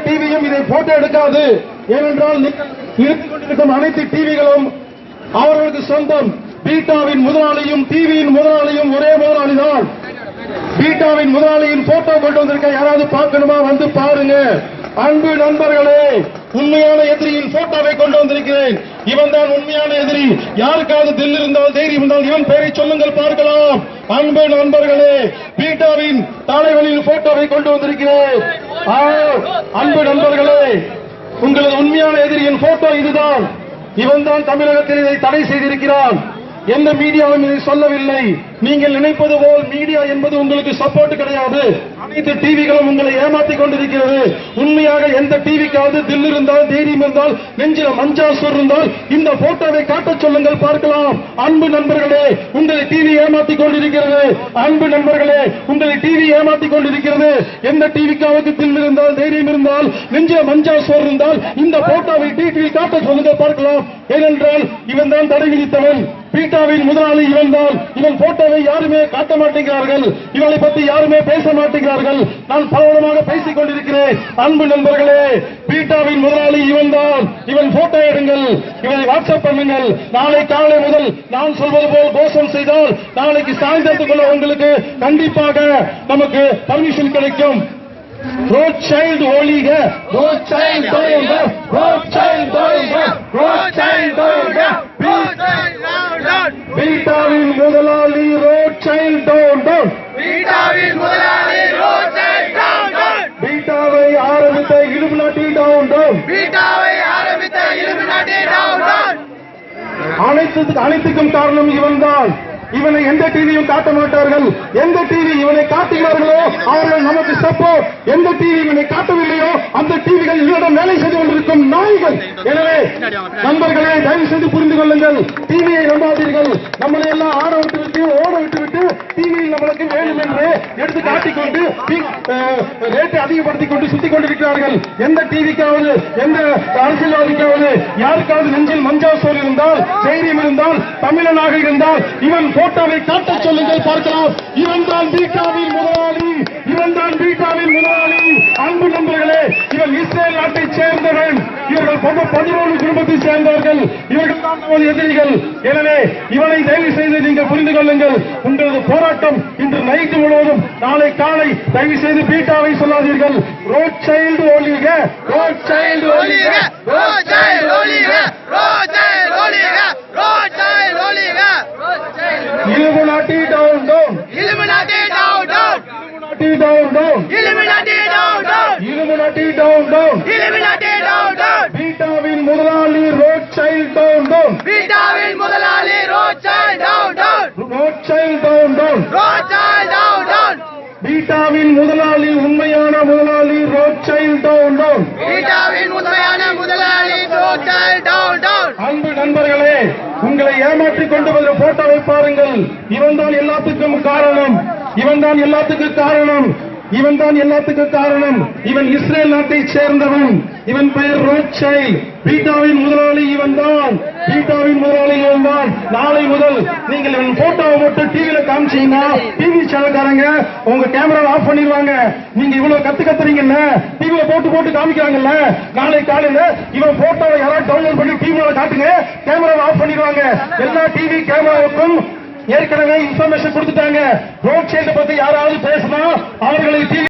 டிவியும் இதை போட்டோ எடுக்காது. ஏனென்றால் நிறுத்திக் கொண்டிருக்கும் அனைத்து டிவிகளும் அவர்களுக்கு சொந்தம். பீட்டாவின் முதலாளியும் டிவியின் முதலாளியும் ஒரே முதலாளிதான். பீட்டாவின் முதலாளியின் போட்டோ கொண்டு வந்திருக்க யாராவது பார்க்கணுமா? வந்து பாருங்க. அன்பு நண்பர்களே, உண்மையான எதிரியின் போட்டோவை கொண்டு வந்திருக்கிறேன். இவன் தான் உண்மையான எதிரி. யாருக்காவது தில் இருந்தால் தைரியம் இருந்தால் இவன் பெயரை சொல்லுங்கள், பார்க்கலாம். அன்பு நண்பர்களே, பீட்டாவின் தலைவனின் போட்டோவை கொண்டு வந்திருக்கிறேன். அன்பு நண்பர்களே, உங்களது உண்மையான எதிரியின் போட்டோ இதுதான். இவன் தான் தமிழகத்தில் இதை தடை செய்திருக்கிறான். எந்த மீடியாவும் இதை சொல்லவில்லை. நீங்கள் நினைப்பது போல் மீடியா என்பது உங்களுக்கு சப்போர்ட் கிடையாது. அனைத்து டிவிகளும் உங்களை ஏமாற்றிக் கொண்டிருக்கிறது. உண்மையாக எந்த டிவிக்காவது தில் இருந்தால் தைரியம் இருந்தால் நெஞ்சில மஞ்சாசூர் இருந்தால் இந்த போட்டோவை காட்டச் சொல்லுங்கள், பார்க்கலாம். அன்பு நண்பர்களே, உங்களை டிவி ஏமாற்றிக் கொண்டிருக்கிறது. அன்பு நண்பர்களே, உங்களை டிவி ஏமாற்றிக் கொண்டிருக்கிறது. எந்த டிவிக்காவது தில் இருந்தால் தைரியம் இருந்தால் நெஞ்சில மஞ்சாசூர் இருந்தால் இந்த போட்டோவை டிவி காட்ட சொல்லுங்கள், பார்க்கலாம். ஏனென்றால் இவன் தான் தடை விதித்தவன். பீட்டாவின் முதலாளி இவன் தான். இவன் போட்டோவை யாருமே காட்ட மாட்டேங்கிறார்கள். இவனை பற்றி யாருமே பேச மாட்டேங்கிறார்கள். நான் பலவளமாக பேசிக் கொண்டிருக்கிறேன். அன்பு நண்பர்களே, பீட்டாவின் முதலாளி இவன் தான். இவன் போட்டோ எடுங்கள், இவனை வாட்ஸ்அப் பண்ணுங்கள். நாளை காலை முதல் நான் சொல்வது போல் கோஷம் செய்தால் நாளைக்கு சாயந்தரத்துக்குள்ள உங்களுக்கு கண்டிப்பாக நமக்கு பர்மிஷன் கிடைக்கும். Road child holy है, road child down, road child down, road child down, பீட்டாவின் முதலாளி road child down, பீட்டாவின் முதலாளி road child down, பீட்டாவை ஆரம்பித்த இலுமினாட்டி down, பீட்டாவை ஆரம்பித்த இலுமினாட்டி down. அனைத்துக்கும் காரணம் இவன்தான். இவனை எந்த டிவியும் காட்ட மாட்டார்கள். எந்த டிவி இவனை காட்டுகிறார்களோ அவர்கள் நமக்கு சப்போர்ட். எந்த டிவி இவனை காட்டவில்லையோ அந்த டிவிகள் இவரிடம் வேலை செய்து கொண்டிருக்கும் நாய்கள். எனவே நண்பர்களே, தயவு செய்து புரிந்து கொள்ளுங்கள். டிவியை நம்பாதீர்கள். நம்மளை எல்லாம் ஆட விட்டுவிட்டு ஓட விட்டுவிட்டு டிவியில் நம்மளுக்கு வேண்டும் என்று எடுத்து காட்டிக்கொண்டு ரேட்டை அதிகப்படுத்திக் கொண்டு சுத்திக் கொண்டிருக்கிறார்கள். எந்த டிவிக்காவது எந்த அரசியல்வாதிக்காவது யாருக்காவது நெஞ்சில் மஞ்சாசோர் இருந்தால் தைரியம் இருந்தால் தமிழனாக இருந்தால் இவன் போட்டோவை காட்டச் சொல்லுங்கள், பார்க்கலாம். இவன் தான் பீட்டாவின் முதலாளி. இவன் தான் பீட்டாவின் முதலாளி. அன்பு நண்பர்களே, இவன் இஸ்ரேல் நாட்டைச் சேர்ந்தவன். இவர்கள் 13 குடும்பத்தை சேர்ந்தவர்கள். இவர்கள் தான் நமது எதிரிகள். எனவே இவனை தயவு செய்து நீங்கள் புரிந்து கொள்ளுங்கள். உங்களது போராட்டம் இன்று நைட்டு முழுவதும் நாளை காலை தயவு செய்து பீட்டாவை சொல்லாதீர்கள். ரோட் சைல்டு ஒழிக, ரோட் சைல்டு ஒழிக, ரோட் சைல்டு ஒழிக, ரோட் சைல்டு ஒழிக, ரோட் சைல்டு ஒழிக. Illuminati down, down. Illuminati down, down. Illuminati down, down. Illuminati down, down. Illuminati down, down. Illuminati down, down. பீட்டாவின் முதலாளி ரோட் சைல்டு டவுன், டவுன். பீட்டாவின் முதலாளி Rothschild down, down. Rothschild down, down. Rothschild down, down. பீட்டாவின் முதலாளி உண்மையான முதலாளி Rothschild down, down. பீட்டாவின் உண்மையான முதலாளி ரோட் சைல்டு டவுன், டவுன். அன்பு நண்பர்களே, உங்களை ஏமாற்றிக் கொண்டு வந்த போட்டோவை பாருங்கள். இவன் தான் எல்லாத்துக்கும் காரணம். இவன் தான் எல்லாத்துக்கும் காரணம். இவன் தான் எல்லாத்துக்கும் காரணம். இவன் இஸ்ரேல் நாட்டை சேர்ந்தவன். இவன் பெயர் ரோட் சைல்டு. பீட்டாவின் முதலாளி இவன் தான். பீட்டாவின் முதலாளி இவன் தான். நாளை முதல் நீங்கள் இவன் போட்டோவை மட்டும் டிவியில காமிச்சீங்கன்னா டிவி சேனல்காரங்க உங்க கேமரா ஆஃப் பண்ணிடுவாங்க. நீங்க இவ்வளவு கத்துறீங்கல்ல, டிவியில போட்டு காமிக்கிறாங்கல்ல, நாளை காலையில இவன் போட்டோவை யாராவது டவுன்லோட் பண்ணி டிவியில காட்டுங்க, கேமரா ஆஃப் பண்ணிடுவாங்க. எல்லா டிவி கேமராவுக்கும் ஏற்கனவே இன்ஃபர்மேஷன் கொடுத்துட்டாங்க. ரோட் சைல்டு பத்தி யாராவது பேசினா அவர்களை